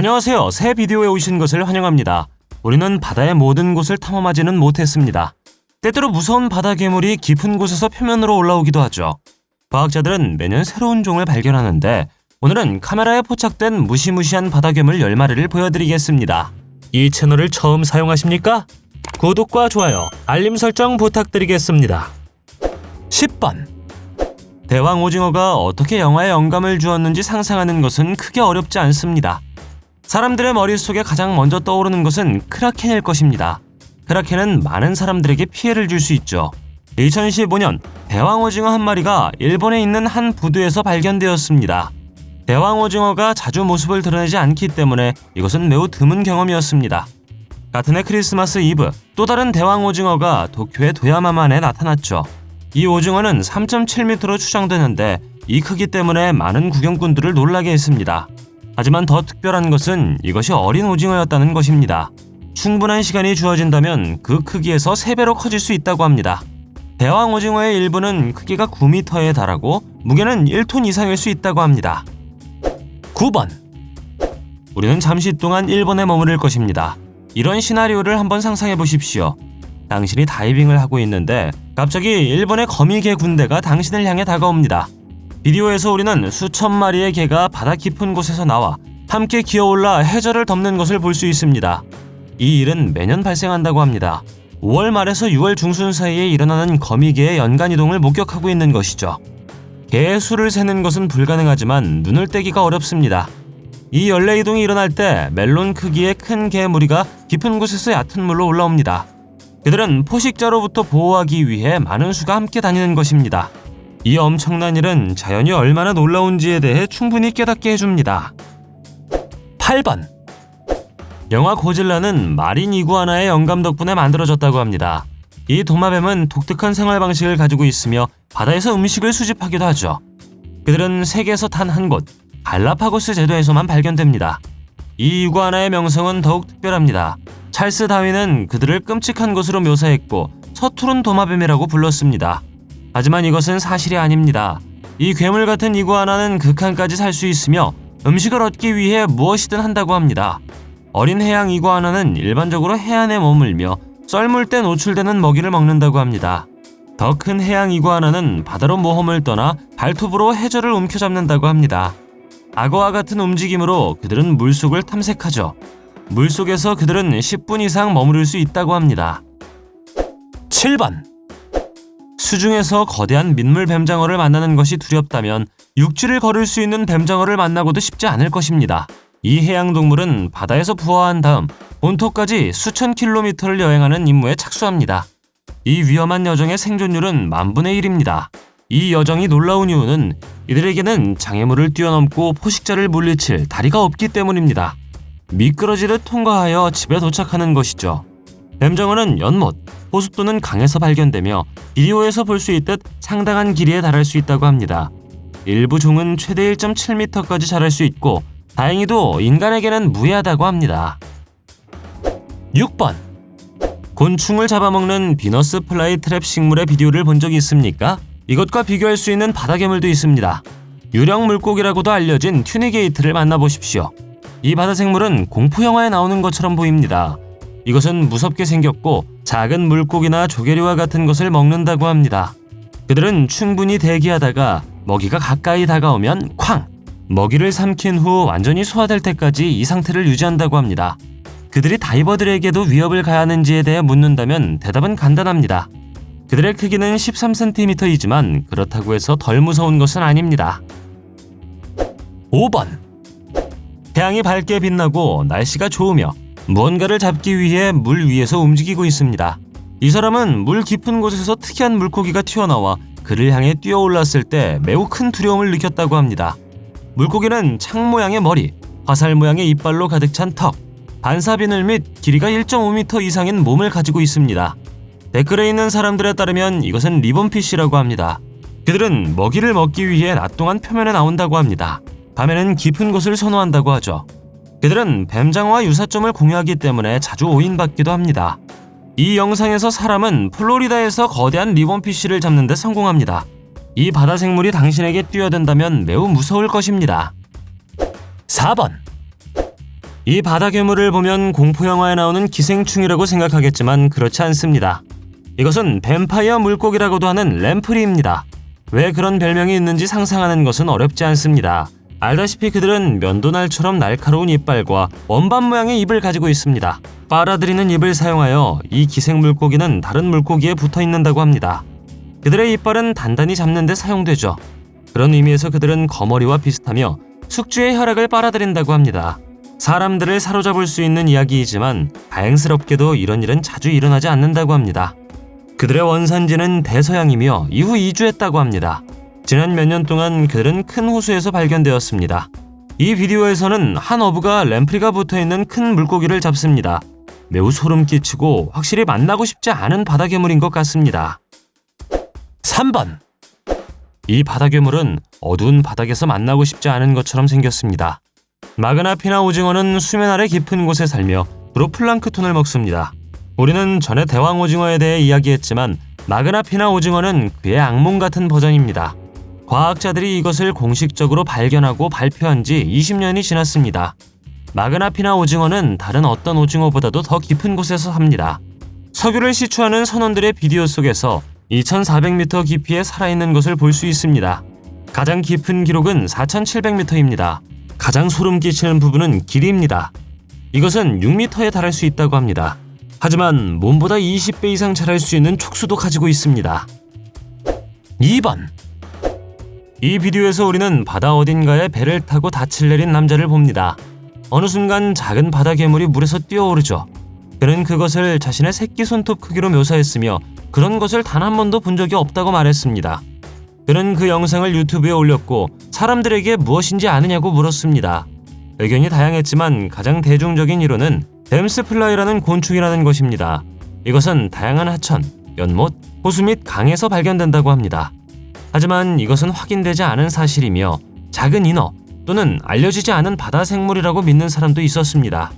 안녕하세요. 새 비디오에 오신 것을 환영합니다. 우리는 바다의 모든 곳을 탐험하지는 못했습니다. 때때로 무서운 바다 괴물이 깊은 곳에서 표면으로 올라오기도 하죠. 과학자들은 매년 새로운 종을 발견하는데 오늘은 카메라에 포착된 무시무시한 바다 괴물 10마리를 보여드리겠습니다. 이 채널을 처음 사용하십니까? 구독과 좋아요, 알림 설정 부탁드리겠습니다. 10번. 대왕 오징어가 어떻게 영화에 영감을 주었는지 상상하는 것은 크게 어렵지 않습니다. 사람들의 머릿속에 가장 먼저 떠오르는 것은 크라켄일 것입니다. 크라켄은 많은 사람들에게 피해를 줄 수 있죠. 2015년 대왕 오징어 한 마리가 일본에 있는 한 부두에서 발견되었습니다. 대왕 오징어가 자주 모습을 드러내지 않기 때문에 이것은 매우 드문 경험이었습니다. 같은 해 크리스마스 이브, 또 다른 대왕 오징어가 도쿄의 도야마만에 나타났죠. 이 오징어는 3.7m로 추정되는데 이 크기 때문에 많은 구경꾼들을 놀라게 했습니다. 하지만 더 특별한 것은 이것이 어린 오징어였다는 것입니다. 충분한 시간이 주어진다면 그 크기에서 3배로 커질 수 있다고 합니다. 대왕 오징어의 일부는 크기가 9m에 달하고 무게는 1톤 이상일 수 있다고 합니다. 9번. 우리는 잠시 동안 일본에 머무를 것입니다. 이런 시나리오를 한번 상상해 보십시오. 당신이 다이빙을 하고 있는데 갑자기 일본의 거미개 군대가 당신을 향해 다가옵니다. 비디오에서 우리는 수천 마리의 개가 바다 깊은 곳에서 나와 함께 기어올라 해저를 덮는 것을 볼 수 있습니다. 이 일은 매년 발생한다고 합니다. 5월 말에서 6월 중순 사이에 일어나는 거미개의 연간 이동을 목격하고 있는 것이죠. 개의 수를 세는 것은 불가능하지만 눈을 떼기가 어렵습니다. 이 연례 이동이 일어날 때 멜론 크기의 큰 개 무리가 깊은 곳에서 얕은 물로 올라옵니다. 그들은 포식자로부터 보호하기 위해 많은 수가 함께 다니는 것입니다. 이 엄청난 일은 자연이 얼마나 놀라운지에 대해 충분히 깨닫게 해줍니다. 8번. 영화 고질라는 마린 이구아나의 영감 덕분에 만들어졌다고 합니다. 이 도마뱀은 독특한 생활 방식을 가지고 있으며 바다에서 음식을 수집하기도 하죠. 그들은 세계에서 단 한 곳, 갈라파고스 제도에서만 발견됩니다. 이 이구아나의 명성은 더욱 특별합니다. 찰스 다윈은 그들을 끔찍한 것으로 묘사했고 서투른 도마뱀이라고 불렀습니다. 하지만 이것은 사실이 아닙니다. 이 괴물 같은 이구아나는 극한까지 살 수 있으며 음식을 얻기 위해 무엇이든 한다고 합니다. 어린 해양 이구아나는 일반적으로 해안에 머물며 썰물 때 노출되는 먹이를 먹는다고 합니다. 더 큰 해양 이구아나는 바다로 모험을 떠나 발톱으로 해저를 움켜잡는다고 합니다. 악어와 같은 움직임으로 그들은 물속을 탐색하죠. 물속에서 그들은 10분 이상 머무를 수 있다고 합니다. 7번. 수중에서 거대한 민물 뱀장어를 만나는 것이 두렵다면 육지를 걸을 수 있는 뱀장어를 만나고도 쉽지 않을 것입니다. 이 해양동물은 바다에서 부화한 다음 본토까지 수천 킬로미터를 여행하는 임무에 착수합니다. 이 위험한 여정의 생존율은 10,000분의 1입니다. 이 여정이 놀라운 이유는 이들에게는 장애물을 뛰어넘고 포식자를 물리칠 다리가 없기 때문입니다. 미끄러지를 통과하여 집에 도착하는 것이죠. 뱀장어는 연못, 호수 또는 강에서 발견되며 비디오에서 볼 수 있듯 상당한 길이에 달할 수 있다고 합니다. 일부 종은 최대 1.7m까지 자랄 수 있고 다행히도 인간에게는 무해하다고 합니다. 6번. 곤충을 잡아먹는 비너스 플라이 트랩 식물의 비디오를 본 적이 있습니까? 이것과 비교할 수 있는 바다 괴물도 있습니다. 유령 물고기라고도 알려진 튜니게이트를 만나보십시오. 이 바다 생물은 공포 영화에 나오는 것처럼 보입니다. 이것은 무섭게 생겼고 작은 물고기나 조개류와 같은 것을 먹는다고 합니다. 그들은 충분히 대기하다가 먹이가 가까이 다가오면 쾅! 먹이를 삼킨 후 완전히 소화될 때까지 이 상태를 유지한다고 합니다. 그들이 다이버들에게도 위협을 가하는지에 대해 묻는다면 대답은 간단합니다. 그들의 크기는 13cm이지만 그렇다고 해서 덜 무서운 것은 아닙니다. 5번. 태양이 밝게 빛나고 날씨가 좋으며 무언가를 잡기 위해 물 위에서 움직이고 있습니다. 이 사람은 물 깊은 곳에서 특이한 물고기가 튀어나와 그를 향해 뛰어올랐을 때 매우 큰 두려움을 느꼈다고 합니다. 물고기는 창 모양의 머리, 화살 모양의 이빨로 가득 찬 턱, 반사비늘 및 길이가 1.5m 이상인 몸을 가지고 있습니다. 댓글에 있는 사람들에 따르면 이것은 리본피쉬라고 합니다. 그들은 먹이를 먹기 위해 낮 동안 표면에 나온다고 합니다. 밤에는 깊은 곳을 선호한다고 하죠. 그들은 뱀장어와 유사점을 공유하기 때문에 자주 오인받기도 합니다. 이 영상에서 사람은 플로리다에서 거대한 리본피쉬를 잡는 데 성공합니다. 이 바다 생물이 당신에게 뛰어든다면 매우 무서울 것입니다. 4번. 이 바다 괴물을 보면 공포영화에 나오는 기생충이라고 생각하겠지만 그렇지 않습니다. 이것은 뱀파이어 물고기라고도 하는 램프리입니다. 왜 그런 별명이 있는지 상상하는 것은 어렵지 않습니다. 알다시피 그들은 면도날처럼 날카로운 이빨과 원반 모양의 입을 가지고 있습니다. 빨아들이는 입을 사용하여 이 기생 물고기는 다른 물고기에 붙어 있는다고 합니다. 그들의 이빨은 단단히 잡는 데 사용되죠. 그런 의미에서 그들은 거머리와 비슷하며 숙주의 혈액을 빨아들인다고 합니다. 사람들을 사로잡을 수 있는 이야기이지만 다행스럽게도 이런 일은 자주 일어나지 않는다고 합니다. 그들의 원산지는 대서양이며 이후 이주했다고 합니다. 지난 몇 년 동안 그들은 큰 호수에서 발견되었습니다. 이 비디오에서는 한 어부가 램프리가 붙어있는 큰 물고기를 잡습니다. 매우 소름 끼치고 확실히 만나고 싶지 않은 바다 괴물인 것 같습니다. 3번. 이 바다 괴물은 어두운 바닥에서 만나고 싶지 않은 것처럼 생겼습니다. 마그나피나 오징어는 수면 아래 깊은 곳에 살며 주로 플랑크톤을 먹습니다. 우리는 전에 대왕 오징어에 대해 이야기했지만 마그나피나 오징어는 그의 악몽 같은 버전입니다. 과학자들이 이것을 공식적으로 발견하고 발표한 지 20년이 지났습니다. 마그나피나 오징어는 다른 어떤 오징어보다도 더 깊은 곳에서 삽니다. 석유를 시추하는 선원들의 비디오 속에서 2,400m 깊이에 살아있는 것을 볼 수 있습니다. 가장 깊은 기록은 4,700m입니다. 가장 소름 끼치는 부분은 길이입니다. 이것은 6m에 달할 수 있다고 합니다. 하지만 몸보다 20배 이상 자랄 수 있는 촉수도 가지고 있습니다. 2번. 이 비디오에서 우리는 바다 어딘가에 배를 타고 닻을 내린 남자를 봅니다. 어느 순간 작은 바다 괴물이 물에서 뛰어오르죠. 그는 그것을 자신의 새끼 손톱 크기로 묘사했으며 그런 것을 단 한 번도 본 적이 없다고 말했습니다. 그는 그 영상을 유튜브에 올렸고 사람들에게 무엇인지 아느냐고 물었습니다. 의견이 다양했지만 가장 대중적인 이론은 댐스플라이라는 곤충이라는 것입니다. 이것은 다양한 하천, 연못, 호수 및 강에서 발견된다고 합니다. 하지만 이것은 확인되지 않은 사실이며 작은 인어 또는 알려지지 않은 바다 생물이라고 믿는 사람도 있었습니다.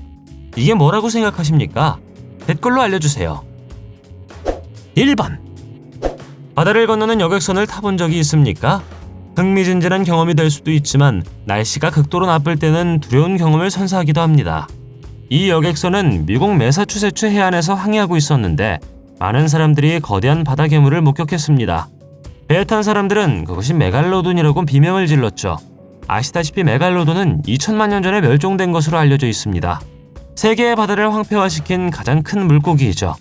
이게 뭐라고 생각하십니까? 댓글로 알려주세요. 1번. 바다를 건너는 여객선을 타본 적이 있습니까? 흥미진진한 경험이 될 수도 있지만 날씨가 극도로 나쁠 때는 두려운 경험을 선사하기도 합니다. 이 여객선은 미국 매사추세츠 해안에서 항해하고 있었는데 많은 사람들이 거대한 바다 괴물을 목격했습니다. 배에 탄 사람들은 그것이 메갈로돈이라고 비명을 질렀죠. 아시다시피 메갈로돈은 2000만 년 전에 멸종된 것으로 알려져 있습니다. 세계의 바다를 황폐화시킨 가장 큰 물고기이죠.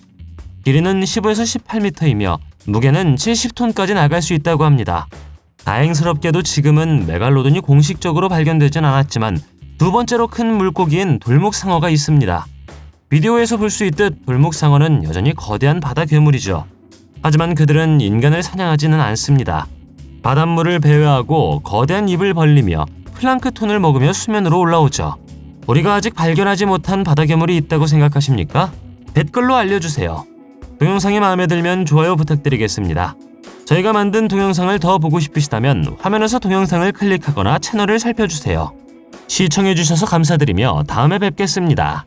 길이는 15에서 18m이며 무게는 70톤까지 나갈 수 있다고 합니다. 다행스럽게도 지금은 메갈로돈이 공식적으로 발견되진 않았지만 두 번째로 큰 물고기인 돌목상어가 있습니다. 비디오에서 볼 수 있듯 돌목상어는 여전히 거대한 바다 괴물이죠. 하지만 그들은 인간을 사냥하지는 않습니다. 바닷물을 배회하고 거대한 입을 벌리며 플랑크톤을 먹으며 수면으로 올라오죠. 우리가 아직 발견하지 못한 바다 괴물이 있다고 생각하십니까? 댓글로 알려주세요. 동영상이 마음에 들면 좋아요 부탁드리겠습니다. 저희가 만든 동영상을 더 보고 싶으시다면 화면에서 동영상을 클릭하거나 채널을 살펴주세요. 시청해주셔서 감사드리며 다음에 뵙겠습니다.